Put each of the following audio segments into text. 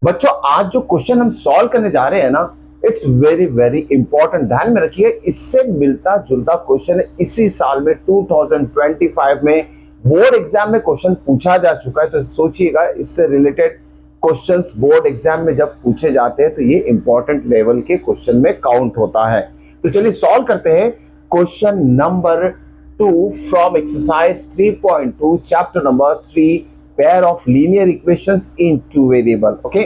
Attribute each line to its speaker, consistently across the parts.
Speaker 1: बच्चों आज जो क्वेश्चन हम सॉल्व करने जा रहे हैं ना, इट्स वेरी वेरी इंपॉर्टेंट, ध्यान में रखिए। इससे मिलता जुलता क्वेश्चन इसी साल में 2025 में बोर्ड एग्जाम में क्वेश्चन पूछा जा चुका है। तो सोचिएगा इससे रिलेटेड क्वेश्चंस बोर्ड एग्जाम में जब पूछे जाते हैं तो ये इंपॉर्टेंट लेवल के क्वेश्चन में काउंट होता है। तो चलिए सॉल्व करते हैं question number 2 from exercise 3.2 chapter number 3 pair of linear equations in two variable. Okay,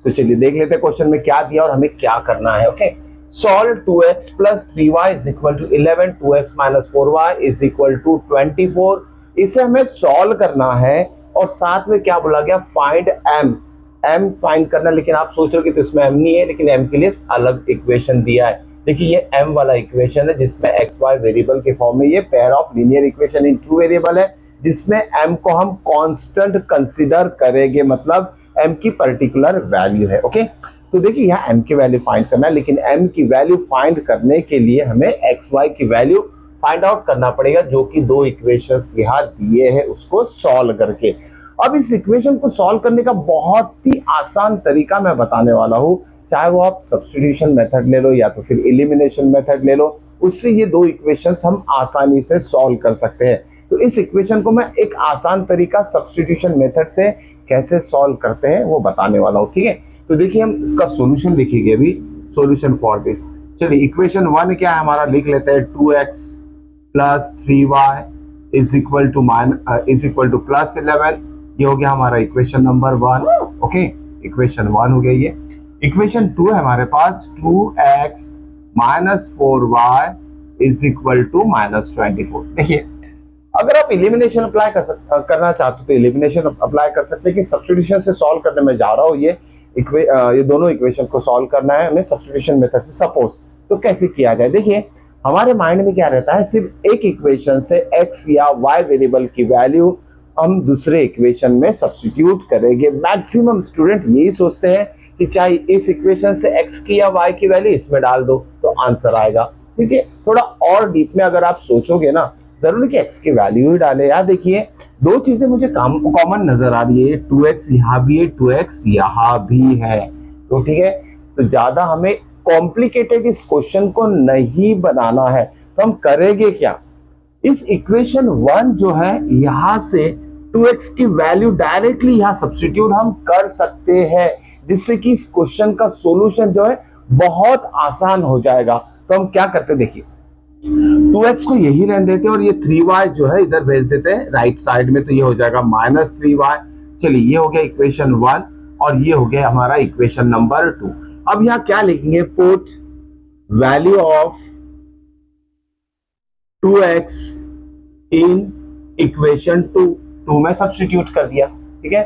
Speaker 1: तो चलिए देख लेते हैं क्वेश्चन में क्या दिया और हमें क्या करना है। Okay, solve 2x plus 3y is equal to 11, 2x minus 4y is equal to 24। इसे हमें सॉल्व करना है और साथ में क्या बोला गया, फाइंड m फाइंड करना। लेकिन आप सोच रहे हो कि तो इसमें m नहीं है, लेकिन m के लिए अलग इक्वेशन दिया है। देखिए ये m वाला इक्वेशन है जिसमें x y वेरिएबल के फॉर्म में ये pair of linear equation in two variable है, जिसमें m को हम कांस्टेंट कंसीडर करेंगे, मतलब m की पर्टिकुलर वैल्यू है। ओके, तो देखिए यहाँ m की वैल्यू फाइंड करना है, लेकिन m की वैल्यू फाइंड करने के लिए हमें x y की वैल्यू फाइंड आउट करना पड़ेगा, जो कि दो इक्वेशंस यहाँ दिए हैं उसको सॉल्व करके। अब इस इक्वेशन को सॉल्व करने का बहुत ही आसान तरीका मैं बताने वाला हूँ, चाहे वो आप सब्स्टिट्यूशन मेथड ले लो या तो फिर एलिमिनेशन मेथड ले लो, उससे ये दो इक्वेशंस हम आसानी से सॉल्व कर सकते हैं। तो इस इक्वेशन को मैं एक आसान तरीका सब्स्टिट्यूशन मेथड से कैसे सॉल्व करते हैं वो बताने वाला हूँ। ठीक है, तो देखिए हम इसका सॉल्यूशन लिखेंगे अभी, सॉल्यूशन फॉर दिस। चलिए इक्वेशन 1 क्या है हमारा, लिख लेते हैं 2x plus 3y is equal two plus 11। ये हो गया हमारा इक्वेशन नंबर 1। ओके, इक्वेशन 1 हो गया ये। इक्वेशन 2 है हमारे पास 2x minus 4y is equal to minus 24। देखिए अगर आप एलिमिनेशन अप्लाई करना चाहते हो तो एलिमिनेशन अप्लाई कर सकते हैं कि सब्स्टिट्यूशन से सॉल्व करने में जा रहा हूँ। ये दोनों इक्वेशन को सॉल्व करना है हमें सब्स्टिट्यूशन मेथड से। सपोज तो कैसे किया जाए, देखिए हमारे माइंड में क्या रहता है, सिर्फ एक इक्वेशन से x या y वेरिएबल की वैल्यू हम दूसरे इक्वेशन में सब्स्टिट्यूट करेंगे। मैक्सिमम स्टूडेंट यही सोचते हैं कि चाहे इस इक्वेशन से x की या y की वैल्यू इसमें डाल दो तो आंसर आएगा। ठीक है, थोड़ा और डीप में अगर आप सोचोगे ना, जरूरी कि x की वैल्यू ही डाले। यार देखिए दो चीजें मुझे कॉमन नजर आ रही है, 2x यहाँ भी है, 2x यहाँ भी है। तो ठीक है, तो ज्यादा हमें कॉम्प्लिकेटेड इस क्वेश्चन को नहीं बनाना है। तो हम करेंगे क्या, इस इक्वेशन 1 जो है यहां से 2x की वैल्यू डायरेक्टली यहाँ सब्स्टिट्यूट हम कर सकते हैं, जिससे कि इस क्वेश्चन का सॉल्यूशन जो है बहुत आसान हो जाएगा। तो हम क्या करते हैं, देखिए 2x को यही रहने देते हैं और ये 3y जो है इधर भेज देते हैं राइट साइड में, तो ये हो जाएगा माइनस 3y। चलिए ये हो गया इक्वेशन 1 और ये हो गया हमारा इक्वेशन नंबर 2। अब यहाँ क्या लिखेंगे, put value of 2x in equation 2 में सब्स्टिट्यूट कर दिया। ठीक है,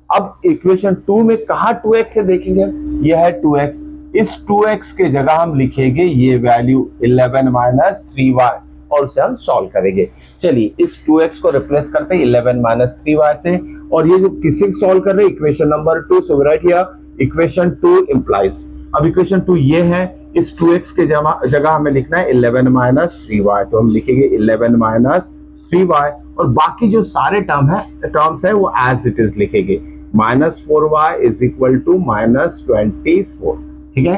Speaker 1: अब इक्वेशन 2 में कहा 2x है, देखेंगे ये है 2x, इस 2x के जगह हम लिखेंगे ये वैल्यू 11 माइनस 3y और उसे हम सॉल्व करेंगे। चलिए इस 2x को रिप्लेस करते हैं 11 माइनस 3y से, और ये जो किससे सॉल्व कर रहे हैं, equation number 2। So right here equation 2 implies, अब इक्वेशन 2 ये है, इस 2x के जगह हमें लिखना है 11 माइनस 3y, तो हम लिखेंगे 11 माइनस 3y और बाकी जो सारे टर्म्स है वो एज इट इज लिखेंगे, minus 4y is equal to minus 24। ठीक है,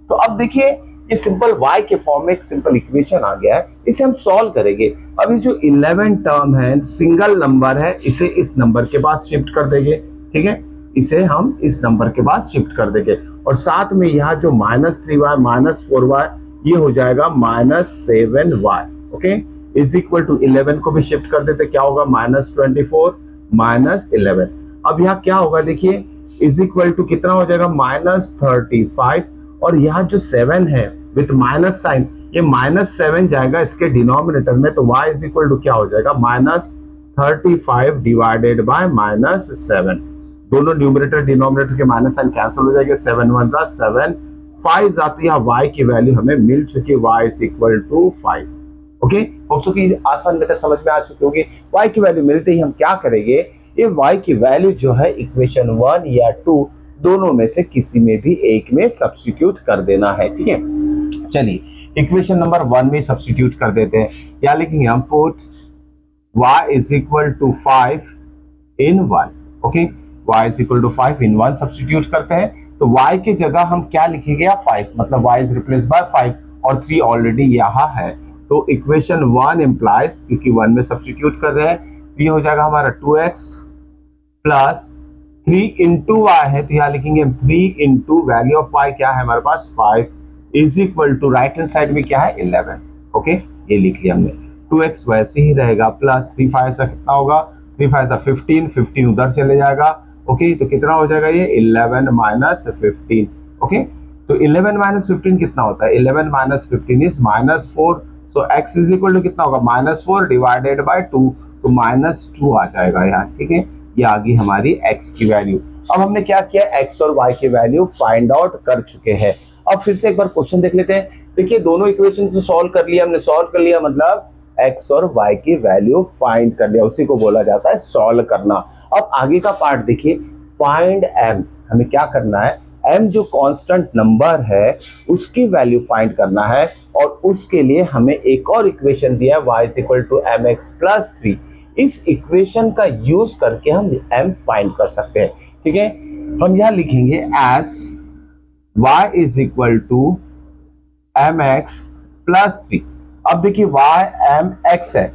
Speaker 1: तो अब देखिए ये सिंपल y के फॉर्म में एक सिंपल इक्वेशन आ गया है, इसे हम सॉल्व करेंगे। अब ये जो 11 टर्म है सिंगल नंबर है, इसे इस नंबर के पास शिफ्ट कर देंगे। ठीक है, इसे हम इस नंबर के पास शिफ्ट कर देंगे और साथ में यहाँ जो माइनस 3y माइनस 4y ये हो जाएगा minus 7y। Okay, is equal to 11 को भी शिफ्ट कर देते, क्या होगा माइनस 24 माइनस 11। अब यहाँ क्या होगा, देखिए इज इक्वल टू कितना हो जाएगा माइनस 35, और यहाँ जो 7 है विथ माइनस साइन, ये माइनस 7 जाएगा इसके डिनोमिनेटर में, तो y इज इक्वल टू क्या हो जाएगा माइनस 35 डिवाइडेड बाय माइनस 7। दोनों न्यूमरेटर डिनोमिनेटर के माइनस साइन कैंसिल हो जाएंगे, 7 1 जा 7 5 जा, तो यहाँ y की वैल्यू हमें मिल चुकी है, y is equal to 5। Okay, होप्स की आसान मेथड समझ में आ चुकी होगी। y की वैल्यू मिलते ही हम क्या करेंगे, ये y की वैल्यू जो है इक्वेशन 1 या 2 दोनों में से किसी में भी एक में सब्स्टिट्यूट कर देना है। ठीक है, चलिए इक्वेशन नंबर 1 में सब्स्टिट्यूट कर देते हैं। क्या लिखेंगे हम, put y is equal to 5 in 1। Okay, y is equal to 5 in 1 substitute करते हैं तो y की जगह हम क्या लिखेंगे, 5, मतलब y इज रिप्लेस बाय 5 और 3 ऑलरेडी यहाँ है। तो इक्वेशन 1 इंप्लाइज, क्योंकि 1 में सब्स्टिट्यूट कर रहे हैं, तो ये हो जाएगा हमारा 2x प्लस 3 इंटू वाई है, तो यहाँ लिखेंगे हम 3 इंटू वैल्यू ऑफ y क्या है हमारे पास 5 is equal to right hand side में क्या है 11। ओके, ये लिख लिया हमने। 2x वैसे ही रहेगा प्लस 3 5 सा कितना होगा, 3 5 सा 15, 15 उधर चले जाएगा। ओके, तो कितना हो जाएगा ये 11 माइनस 15। ओके, तो 11 माइनस 15 कितना होता है, 11 minus 15 is -4। So x is equal to कितना होगा -4 डिवाइडेड बाय 2, तो -2 आ जाएगा यहाँ। ठीक है, ये आ गई हमारी x की वैल्यू। अब हमने क्या किया, x और y की वैल्यू फाइंड आउट कर चुके हैं। अब फिर से एक बार क्वेश्चन देख लेते हैं। देखिए दोनों इक्वेशन को सॉल्व कर लिया हमने, सॉल्व कर लिया मतलब x और y की वैल्यू फाइंड कर लिया, उसी को बोला जाता है सॉल्व करना। अब आगे का पार्ट देखिए, फाइंड m, हमें क्या करना है, m जो कांस्टेंट नंबर है उसकी वैल्यू फाइंड करना है और उसके लिए हमें एक और इक्वेशन दिया है y is equal to mx plus 3। इस इक्वेशन का यूज करके हम m फाइंड कर सकते हैं। ठीक है, हम यहां लिखेंगे as y is equal to mx plus 3। अब देखिए y mx है,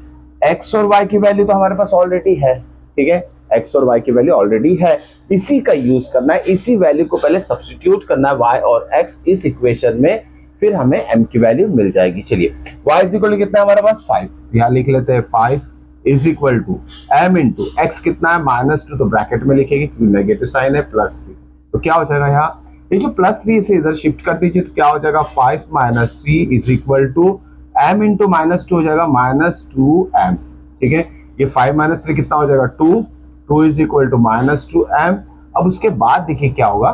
Speaker 1: x और y की वैल्यू तो हमारे पास ऑलरेडी है। ठीक है, x और y की वैल्यू ऑलरेडी है, इसी का यूज करना है, इसी वैल्यू को पहले सब्स्टिट्यूट करना है y और x इस इक्वेशन में, फिर हमें m की वैल्यू मिल जाएगी। चलिए y इज इक्वल टू कितना है हमारे पास 5, यहां लिख लेते हैं 5 is equal to m into x कितना है -2, तो ब्रैकेट में लिखेंगे क्योंकि नेगेटिव साइन है +3, तो क्या हो जाएगा यहाँ, ये जो +3 से इधर शिफ्ट कर दीजिए तो क्या हो जाएगा 5 - 3 is equal to m into -2 हो जाएगा -2m। ठीक है, ये 5 - 3 कितना हो जाएगा 2, 2 इज इक्वल टू -2m। अब उसके बाद देखिए क्या होगा,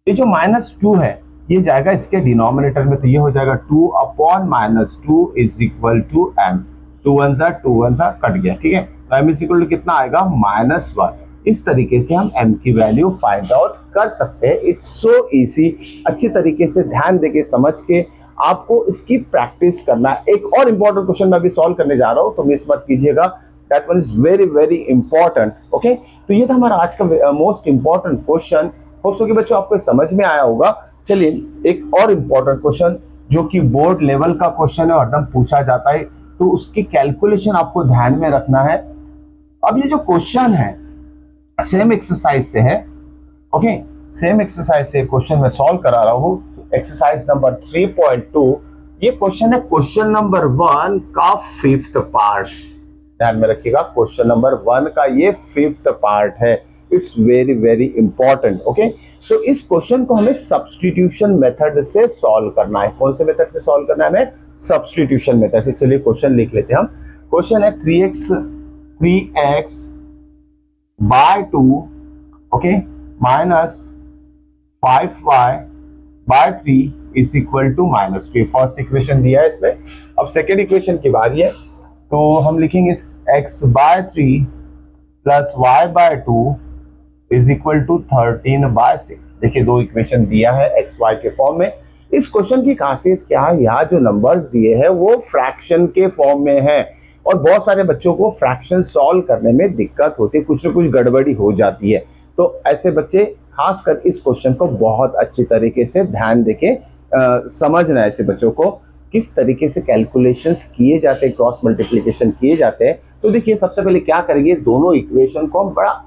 Speaker 1: ये जो -2 है ये जाएगा इसके डिनोमिनेटर में, तो ये हो जाएगा 2 upon -2 is equal to m। 2 1 सा कट गया। ठीक है, तो m इज इक्वल टू कितना आएगा -1। इस तरीके से हम m की वैल्यू फाइंड आउट कर सकते हैं। इट्स सो इजी, अच्छी तरीके से ध्यान देके समझ के आपको इसकी प्रैक्टिस करना है। एक और इंपॉर्टेंट क्वेश्चन मैं अभी सॉल्व करने जा रहा हूं, तो मिस मत कीजिएगा, that one is very very important. Okay, तो ये था हमारा आज का most important question. Hope so कि बच्चों आपको समझ में आया होगा। चलिए एक और इंपॉर्टेंट क्वेश्चन जो कि बोर्ड लेवल का क्वेश्चन है और एकदम पूछा जाता है, तो उसकी कैलकुलेशन आपको ध्यान में रखना है। अब ये जो क्वेश्चन है सेम एक्सरसाइज से है। ओके, सेम एक्सरसाइज से क्वेश्चन मैं सॉल्व करा रहा हूं, एक्सरसाइज नंबर 3.2। ये क्वेश्चन है क्वेश्चन नंबर 1 का 5th पार्ट, ध्यान में रखिएगा, क्वेश्चन नंबर 1 का ये 5th पार्ट है। It's very very important. Okay, तो इस क्वेश्चन को हमें सब्स्टिट्यूशन मेथड से सॉल्व करना है। कौन से मेथड से सॉल्व करना है हमें, सब्स्टिट्यूशन मेथड से। चलिए क्वेश्चन लिख लेते हैं हम। क्वेश्चन है 3x by 2 okay minus 5y by 3 is equal to -2। First equation दिया है इसमें। अब सेकेंड इक्वेशन की बारी है, तो हम लिखेंगे x by 3 plus y by 2 is equal to 13 by 6। देखिए दो इक्वेशन दिया है एक्स वाई के फॉर्म में। इस क्वेश्चन की खासियत क्या है, यहाँ जो नंबर्स दिए हैं वो फ्रैक्शन के फॉर्म में है और बहुत सारे बच्चों को फ्रैक्शन सॉल्व करने में दिक्कत होती है, कुछ ना कुछ गड़बड़ी हो जाती है। तो ऐसे बच्चे खासकर इस क्वेश्चन को बहुत अच्छी तरीके से ध्यान देके समझना है। ऐसे बच्चों को किस तरीके से कैलकुलेशंस किए जाते हैं, क्रॉस मल्टीप्लिकेशन किए जाते हैं। तो देखिए सबसे पहले क्या करेंगे, दोनों इक्वेशन को हम बड़ा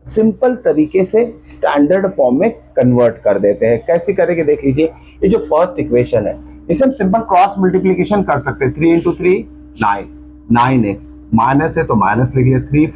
Speaker 1: सिंपल तरीके से स्टैंडर्ड फॉर्म में कन्वर्ट कर देते हैं। कैसे करेंगे देख लीजिए। ये जो फर्स्ट इक्वेशन है इसे हम सिंपल क्रॉस मल्टीप्लिकेशन कर सकते हैं। 3 × 3 9, 9x माइनस है तो माइनस लिख लिया। 3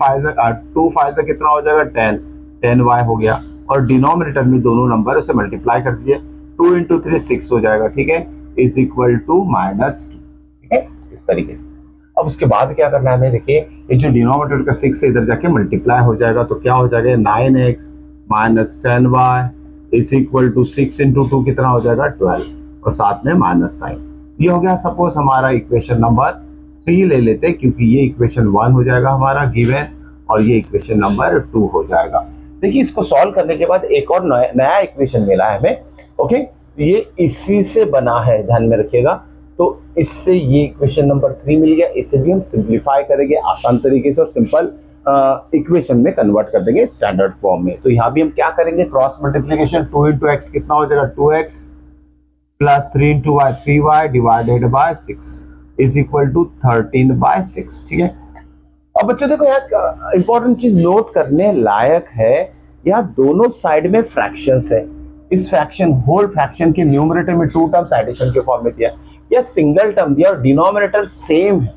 Speaker 1: 2 5 से कितना हो जाएगा 10, 10y हो गया और डिनोमिनेटर में दोनों नंबर से मल्टीप्लाई कर दीजिए। 2 × 3 6 हो जाएगा, ठीक है, इज इक्वल टू -2, ठीक है, इस तरीके से। अब उसके बाद क्या करना है हमें, देखिए ये जो डिनोमिनेटर का 6 से इधर जाके मल्टीप्लाई हो जाएगा तो क्या हो जाएगा 9x minus 10y is equal to 6 × 2 कितना हो जाएगा 12 और साथ में माइनस साइन। ये हो गया सपोज हमारा इक्वेशन नंबर 3 ले लेते हैं क्योंकि ये इक्वेशन 1 हो जाएगा हमारा गिवन और ये इक्वेशन नंबर 2 हो जाएगा। देखिए इसको सॉल्व करने के बाद एक और नया इक्वेशन मिला है हमें। ओके, ये इसी से बना है, ध्यान में रखिएगा। तो इससे ये इक्वेशन नंबर 3 मिल गया, इसे भी हम सिंप्लीफाई करेंगे आसान तरीके से और सिंपल इक्वेशन में कन्वर्ट कर देंगे स्टैंडर्ड फॉर्म में। तो यहाँ भी हम क्या करेंगे, क्रॉस मल्टीप्लीकेशन 2 इंटू एक्स कितना हो जाएगा 2x plus 3 into y 3y divided by 6 is equal to 13/6। ठीक है। अब बच्चों देखो यहाँ इंपॉर्टेंट चीज नोट करने लायक है, यहाँ दोनों साइड में फ्रैक्शंस है। इस फ्रैक्शन होल फ्रैक्शन के न्यूमरेटर में 2 टर्म्स एडिशन के फॉर्म में दिया, या सिंगल टर्म दिया और डिनोमिनेटर सेम है,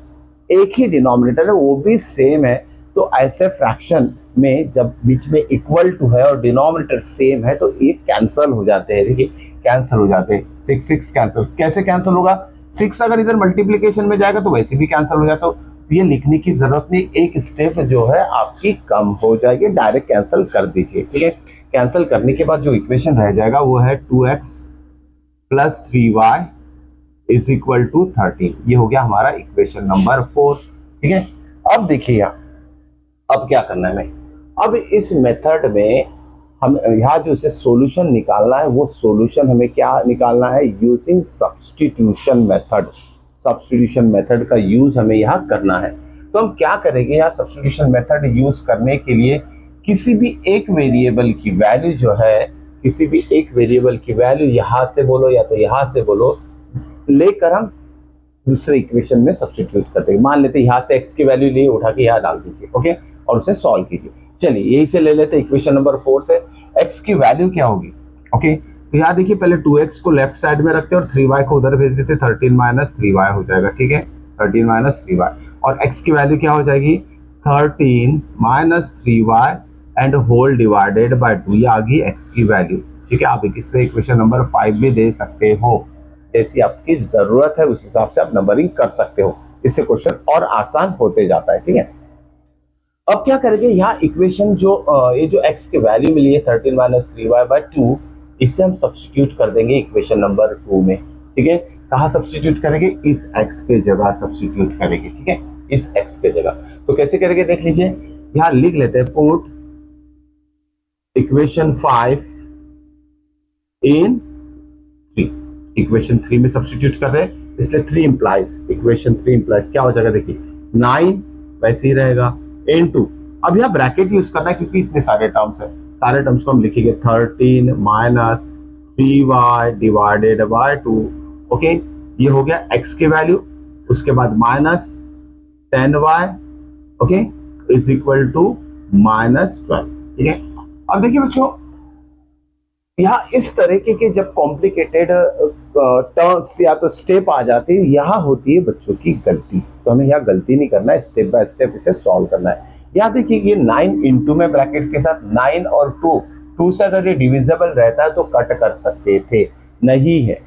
Speaker 1: एक ही डिनोमिनेटर है वो भी सेम है। तो ऐसे फ्रैक्शन में जब बीच में इक्वल टू है और डिनोमिनेटर सेम है तो ये कैंसल हो जाते हैं। देखिए कैंसल हो जाते हैं, 6 कैंसल। कैसे कैंसल होगा, 6 अगर इधर मल्टीप्लीकेशन में जाएगा तो वैसे भी कैंसल हो जाता। तो ये लिखने की जरूरत नहीं, एक स्टेप जो है आपकी कम हो जाएगी, डायरेक्ट कैंसल कर दीजिए। ठीक है। कैंसल करने के बाद जो इक्वेशन रह जाएगा वो है 2x plus 3y is equal to 13। ये हो गया हमारा इक्वेशन नंबर 4। ठीक है। अब देखिए यहाँ अब क्या करना है हमें, अब इस मेथड में हम यहाँ जो इसे सॉल्यूशन निकालना है वो सॉल्यूशन हमें क्या निकालना है, using substitution method. Substitution method का यूज हमें यहाँ करना है। तो हम क्या करेंगे, यहाँ सब्स्टिट्यूशन मेथड यूज करने के लिए किसी भी एक वेरिएबल की वैल्यू जो है, किसी भी एक वेरिएबल की वैल्यू यहाँ से बोलो या तो यहाँ से बोलो, लेकर हम दूसरे इक्वेशन में सब्स्टिट्यूट करते हैं। मान लेते हैं यहाँ से x की वैल्यू लिए उठा के यहाँ डाल दीजिए, ओके, और उसे सॉल्व कीजिए। चलिए यही से ले लेते हैं इक्वेशन नंबर 4 से। x की वैल्यू क्या होगी, ओके, तो यहाँ देखिए पहले 2x को लेफ्ट साइड में रखते हैं और 3y को उधर भेज देते, 13 माइनस 3y हो जाएगा। ठीक है, 13 माइनस 3y, और x की वैल्यू क्या हो जाएगी 13 minus 3y and whole divided by 2, ये आ गई x की वैल्यू। ठीक है, आप इससे इक्वेशन नंबर 5 भी दे सकते हो, जैसी आपकी जरूरत है उस हिसाब से आप नंबरिंग कर सकते हो, इससे क्वेश्चन और आसान होते जाता है। ठीक है। अब क्या करेंगे, यहाँ इक्वेशन जो ये जो x की वैल्यू मिली है 13 माइनस 3y बाय 2, इसे हम सब्स्टिट्यूट कर देंगे इक्वेशन नंबर 2 में। ठीक है, कहाँ सब्स्टिट्यूट करेंगे, इस x के जगह सब्स्टिट्यूट करेंगे। ठीक है, इस x के जगह। तो कैसे करेंगे देख लीजिए, यहाँ लिख लेते हैं पुट इक्वेशन 5 इन 3। इक्वेशन 3 में सब्स्टिट्यूट कर रहे हैं, इसलिए 3 इंप्लाइज, इक्वेशन 3 इंप्लाइज क्या हो जाएगा, देखिए 9 वैसे ही रहेगा इनटू, अब यहाँ ब्रैकेट यूज करना है क्योंकि इतने सारे टर्म्स है, सारे टर्म्स को हम लिखेंगे 13 minus 3y divided by 2। Okay, ये हो गया x की वैल्यू, उसके बाद minus 10y, okay, is equal to minus 12। ठीक है। अब देखिए बच्चों, यहाँ इस तरीके के जब कॉम्प्लिकेटेड टर्म्स या तो स्टेप आ जाती है, यहाँ होती है बच्चों की गलती। तो हमें यहाँ गलती नहीं करना है, स्टेप बाय स्टेप इसे सॉल्व करना है। यहाँ देखिए ये 9 इंटू में ब्रैकेट के साथ 9 और 2 से अगर ये डिविजिबल रहता है तो कट कर सकते थे, नहीं है,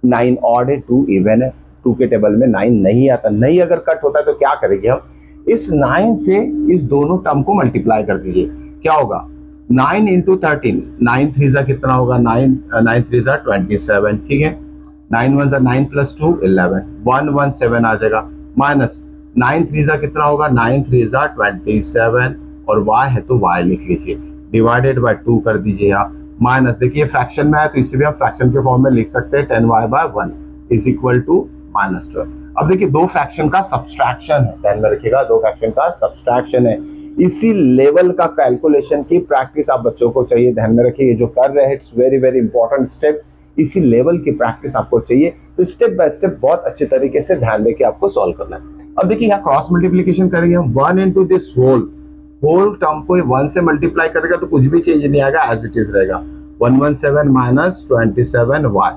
Speaker 1: 9 ऑड है 2 इवन है, 2 के टेबल में 9 नहीं आता, नहीं अगर कट होता है तो क्या करेंगे हम, इस 9 से इस दोनों टर्म को मल्टीप्लाई कर दीजिए, क्या होगा 9 इंटू 13, 9 3 जा कितना होगा, 9 3 जा 27। ठीक है, 9 1 जा 9 प्लस 2 11, 117 आ जाएगा, माइनस 9 3 जा कितना होगा, 9 3 जा 27, और y है तो y लिख लीजिए, डिवाइडेड बाय 2 कर दीजिए यहाँ, माइनस देखिए फ्रैक्शन में है तो इसे भी हम फ्रैक्शन के फॉर्म में लिख सकते हैं, 10y by 1 is equal to minus 12। अब देखिए दो फ्रैक्शन का सब्सट्रैक्शन है, ध्यान में रखिएगा, दो फ्रैक्शन का सब्सट्रैक्शन है। इसी लेवल का कैलकुलेशन की प्रैक्टिस आप बच्चों को चाहिए, ध्यान में रखिए, जो कर रहे हैं it's very very important step, इसी लेवल की प्रैक्टिस आपको चाहिए। तो स्टेप बाय स्टेप बहुत अच्छे तरीके से ध्यान देके आपको सॉल्व करना है। अब देखिए यहाँ क्रॉस मल्टीप्लीकेशन करेंगे हम, 1 इंटू दिस होल टर्म को 1 से मल्टीप्लाई करेगा तो कुछ भी चेंज नहीं आएगा, एज इट इज रहेगा, 117 माइनस 27y।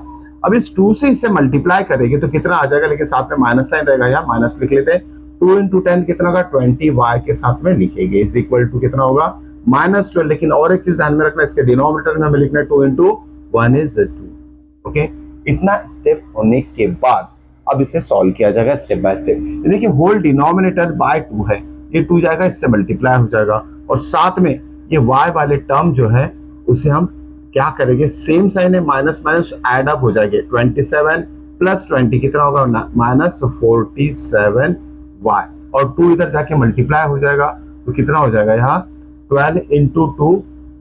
Speaker 1: अब इस 2 से इसे मल्टीप्लाई करेंगे तो कितना आ जाएगा, लेकिन साथ में माइनस साइन रहेगा, यहाँ माइनस लिख लेते हैं, 2 इंटू 10 कितना होगा 20y के साथ में लिखेंगे, इज इक्वल टू कितना होगा माइनस 12। लेकिन और एक चीज ध्यान में रखना, इसके डिनोमिनेटर में हमें लिखना है 2 इंटू 1 इज 2। ओके, इतना स्टेप होने के बाद अब इसे सॉल्व किया जाएगा स्टेप बाय स्टेप। देखिए होल डिनोमिनेटर बाय 2 है, ये 2 जाएगा, इससे मल्टीप्लाई हो जाएगा, और साथ में ये y वाले टर्म जो है उसे हम क्या करेंगे, सेम साइन है, माइनस माइनस ऐड अप हो जाएंगे, 27 प्लस 20 कितना होगा माइनस 47y, और 2 इधर जाके मल्टीप्लाई हो जाएगा तो कितना हो जाएगा यहाँ 12 इंटू 2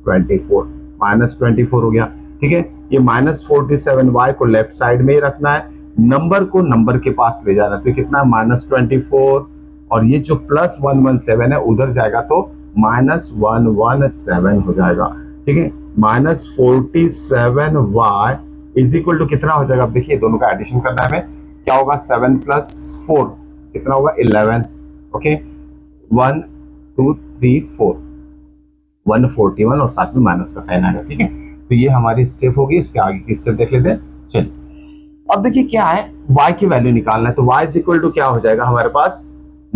Speaker 1: 24, माइनस 24 हो गया। ठीक है, ये माइनस 47y को लेफ्ट साइड में ही रखना है, नंबर को नंबर के पास ले जाना है, तो कितना माइनस 24, और ये जो प्लस 117 है उधर जाएगा तो -117 हो जाएगा, ठीक है। -47y इज इक्वल टू कितना हो जाएगा, अब देखिए दोनों का एडिशन करना है हमें, क्या होगा 7 + 4 कितना होगा 11, ओके। 1 2 3 4 141 और साथ में माइनस का साइन आएगा, ठीक है। तो ये हमारी स्टेप होगी, इसके आगे की स्टेप देख लेते हैं। चलिए अब देखिए क्या है, y की वैल्यू निकालना है, तो y इज इक्वल टू क्या हो जाएगा हमारे पास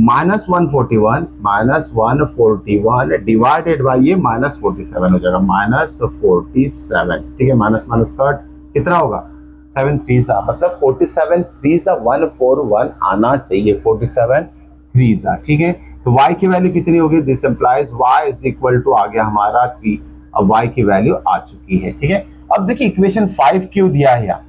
Speaker 1: -141 डिवाइडेड बाई ये -47 हो जाएगा, -47, ठीक है। माइनस माइनस कट कितना होगा 7 3 मतलब 47 3 141 आना चाहिए, 47 3, ठीक है। तो y की वैल्यू कितनी होगी, this implies y is equal to आ गया हमारा 3, अब y की वैल्यू आ चुकी है, ठीक है। अब देखिए इक्वेशन 5 क्यों दिया है यहाँ,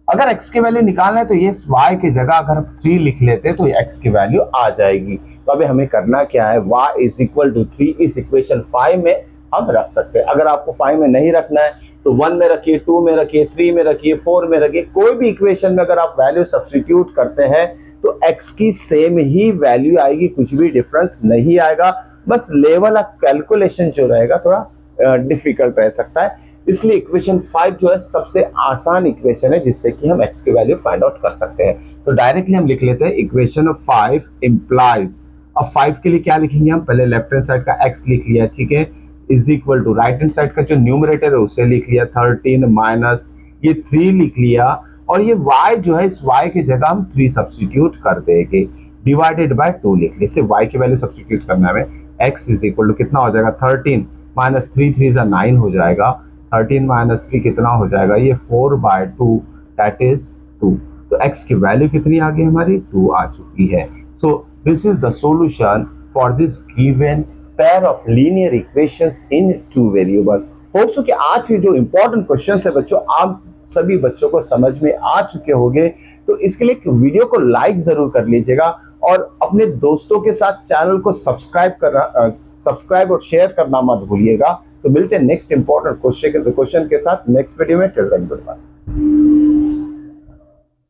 Speaker 1: अगर x की वैल्यू निकालना है तो ये y की जगह अगर हम 3 लिख लेते तो x की वैल्यू आ जाएगी। तो अभी हमें करना क्या है, y इज इक्वल टू 3 इस इक्वेशन 5 में हम रख सकते हैं। अगर आपको 5 में नहीं रखना है तो 1 में रखिए, 2 में रखिए, 3 में रखिए, 4 में रखिए, कोई भी इक्वेशन में अगर आप वैल्यू सब्स्टिट्यूट करते हैं तो x की सेम ही वैल्यू आएगी, कुछ भी डिफरेंस नहीं आएगा, बस लेवल ऑफ कैलकुलेशन जो रहेगा थोड़ा डिफिकल्ट रह सकता है। इसलिए इक्वेशन 5 जो है सबसे आसान इक्वेशन है जिससे कि हम x की वैल्यू फाइंड आउट कर सकते हैं। तो डायरेक्टली हम लिख लेते हैं इक्वेशन 5 इंप्लाइज, अब 5 के लिए क्या लिखेंगे हम, पहले लेफ्ट हैंड साइड का x लिख लिया, ठीक है, is equal to right hand side का जो न्यूमरेटर है उसे लिख लिया 13 माइनस ये 3 लिख लिया, और ये y जो है इस y की जगह हम 3 सब्स्टिट्यूट कर देंगे, डिवाइडेड बाय 2 लिख लिया, सिर्फ y की वैल्यू सब्स्टिट्यूट करना है हमें। x इज इक्वल टू कितना हो जाएगा 13 माइनस 3 3 9 हो जाएगा, 13 माइनस 3 कितना हो जाएगा, ये 4/2 दैट इज 2। तो x की वैल्यू कितनी आ गई हमारी 2 आ चुकी है। So this is the solution for this given pair of linear equations in 2 variable. Hope so कि आज के जो इंपॉर्टेंट क्वेश्चंस है बच्चों आप सभी बच्चों को समझ में आ चुके होंगे। तो इसके लिए वीडियो को लाइक जरूर कर लीजिएगा और अपने दोस्तों के साथ चैनल को सब्सक्राइब और शेयर करना मत भूलिएगा। तो मिलते हैं नेक्स्ट इंपॉर्टेंट क्वेश्चन के साथ नेक्स्ट वीडियो में। Till then good bye.